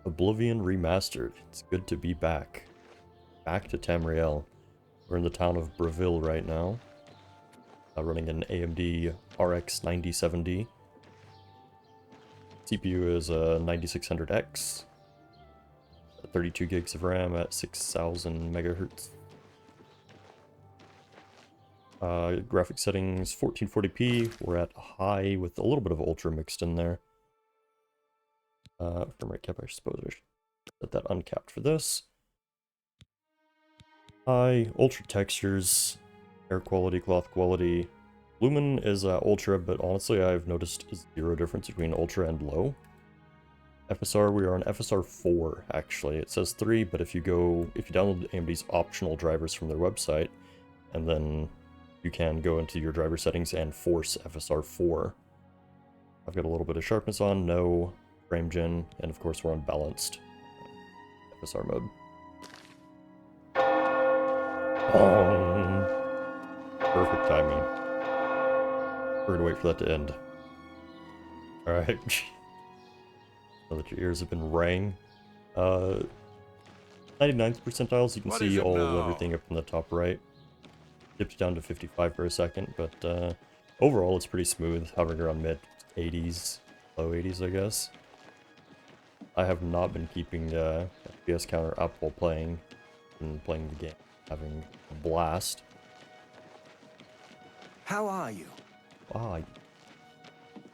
Oblivion Remastered. It's good to be back. Back to Tamriel. We're in the town of Breville right now. Running an AMD RX 9070. CPU is a 9600X. 32 gigs of RAM at 6000 megahertz. Graphic settings 1440p. We're at high with a little bit of ultra mixed in there. Frame rate cap, I suppose I should set that uncapped for this. High, ultra textures, air quality, cloth quality. Lumen is ultra, but honestly I've noticed zero difference between ultra and low. FSR, we are on FSR 4 actually. It says 3, but if you download AMD's optional drivers from their website, and then you can go into your driver settings and force FSR 4. I've got a little bit of sharpness on, no frame gen, and of course we're on balanced FSR mode. Perfect timing. We're gonna wait for that to end. Alright. Know that your ears have been rang. 99th percentiles, you can see all of everything up in the top right. Dipped down to 55 for a second, but overall it's pretty smooth, hovering around mid 80s, low 80s I guess. I have not been keeping the FPS counter up while playing the game, having a blast. How are you?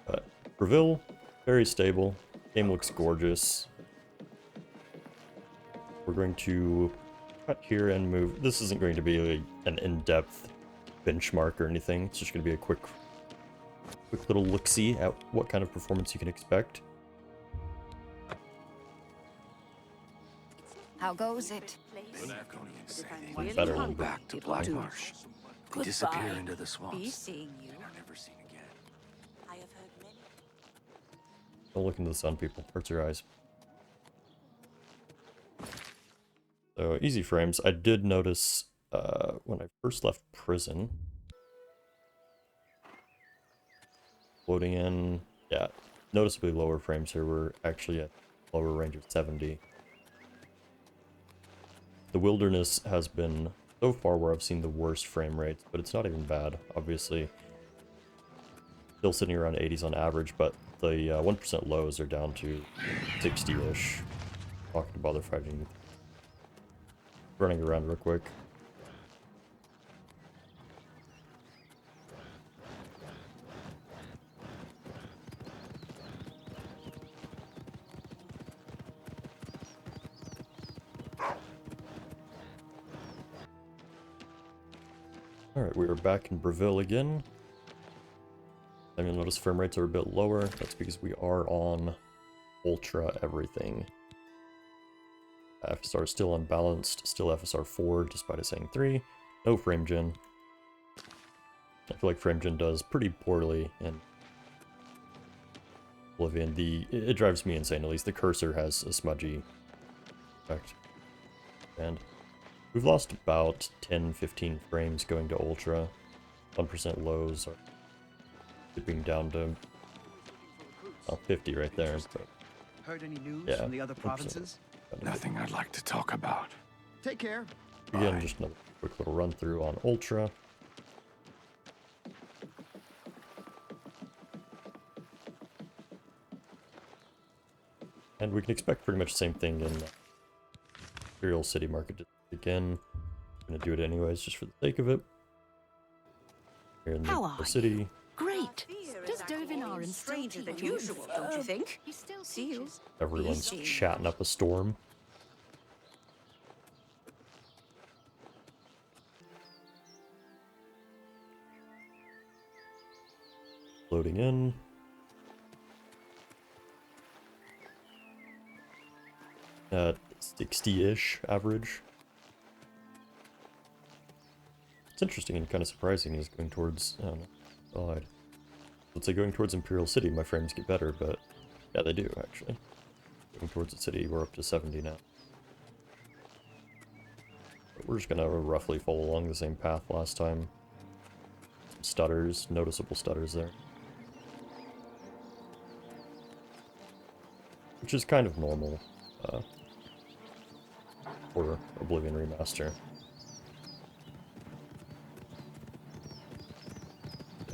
But Breville, very stable. Game looks gorgeous. We're going to cut here and move. This isn't going to be an in-depth benchmark or anything. It's just going to be a quick little look-see at what kind of performance you can expect. How goes it? Better. Back to Black Marsh. They disappear into the swamps. Be seeing you. And are never seen again. I have heard many. Don't look into the sun, people. Hurts your eyes. So, easy frames. I did notice when I first left prison. Loading in, yeah, noticeably lower frames here. We're actually at lower range of 70. The wilderness has been so far where I've seen the worst frame rates, but it's not even bad, obviously. Still sitting around 80s on average, but the 1% lows are down to 60-ish. Not gonna bother fighting. Running around real quick. Alright, we are back in Breville again. And you'll notice frame rates are a bit lower. That's because we are on ultra everything. FSR is still unbalanced, still FSR 4 despite it saying 3. No frame gen. I feel like frame gen does pretty poorly in Oblivion. It drives me insane, at least the cursor has a smudgy effect. And we've lost about 10-15 frames going to ultra. 1% lows are dipping down to 50 right there. But heard any news yeah, from the other provinces? Nothing I'd like to talk about. Take care. Again, Bye. just another quick little run through on ultra. And we can expect pretty much the same thing in Imperial City Market again. I'm gonna do it anyways, just for the sake of it. Here in the city. Great. Does Dovinar and stranger than usual, don't you think? He still see you. Everyone's chatting up a storm. Loading in. At 60-ish average. It's interesting and kind of surprising is going towards, I don't know, side. Let's say going towards Imperial City, my frames get better, but yeah, they do actually. Going towards the city, we're up to 70 now. But we're just gonna roughly follow along the same path last time. Some stutters, noticeable stutters there. Which is kind of normal. for Oblivion Remaster.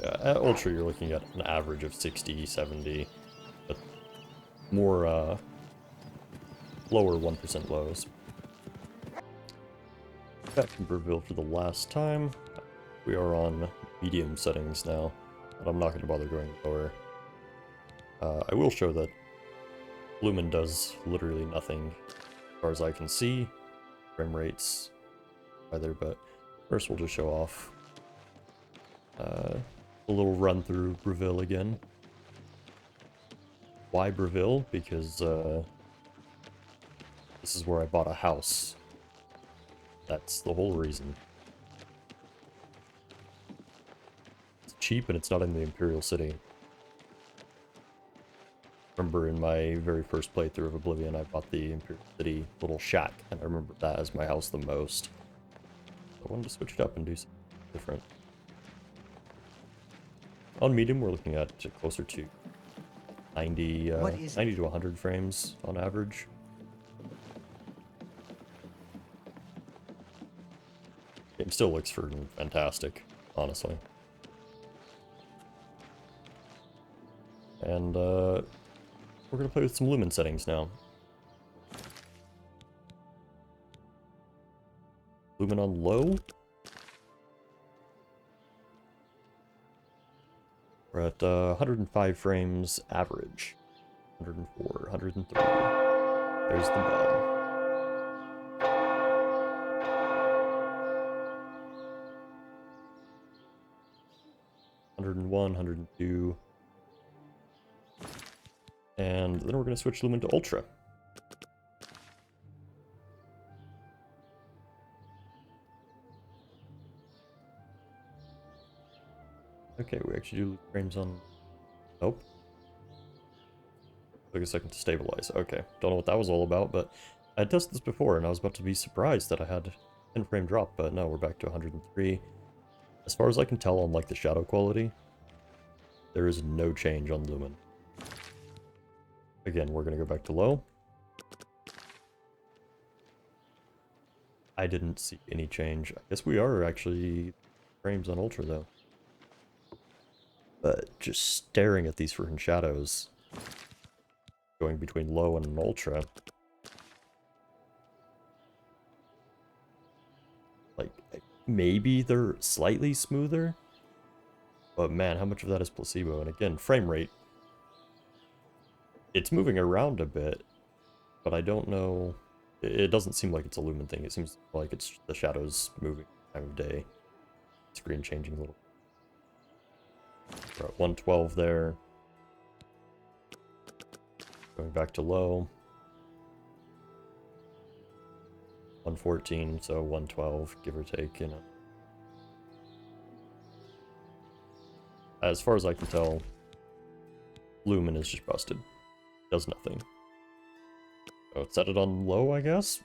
Yeah, at Ultra you're looking at an average of 60, 70, but more lower 1% lows. Back in Breville for the last time. We are on medium settings now, but I'm not going to bother going lower. I will show that Lumen does literally nothing as far as I can see. Frame rates either, but first we'll just show off a little run through Breville again. Why Breville? Because this is where I bought a house. That's the whole reason. It's cheap and it's not in the Imperial City. Remember in my very first playthrough of Oblivion, I bought the Imperial City little shack, and I remember that as my house the most. So I wanted to switch it up and do something different. On medium, we're looking at closer to 90 to 100 frames on average. Game still looks freaking fantastic, honestly. And we're gonna play with some Lumen settings now. Lumen on low. We're at 105 frames average. 104, 103. There's the bell. $101, 102. And then we're going to switch Lumen to Ultra. Okay, we actually do frames on... Nope. Took a second to stabilize. Okay, don't know what that was all about, but I tested this before and I was about to be surprised that I had 10 frame drop, but no, we're back to 103. As far as I can tell on like the shadow quality, there is no change on Lumen. Again, we're going to go back to low. I didn't see any change. I guess we are actually frames on Ultra though. But just staring at these freaking shadows going between low and Ultra. Like, maybe they're slightly smoother. But man, how much of that is placebo? And again, frame rate. It's moving around a bit, but I don't know. It doesn't seem like it's a Lumen thing. It seems like it's the shadows moving time of day. Screen changing a little. We're at 112 there. Going back to low. 114, so 112, give or take, you know. As far as I can tell, Lumen is just busted. Does nothing. Oh, set it on low, I guess?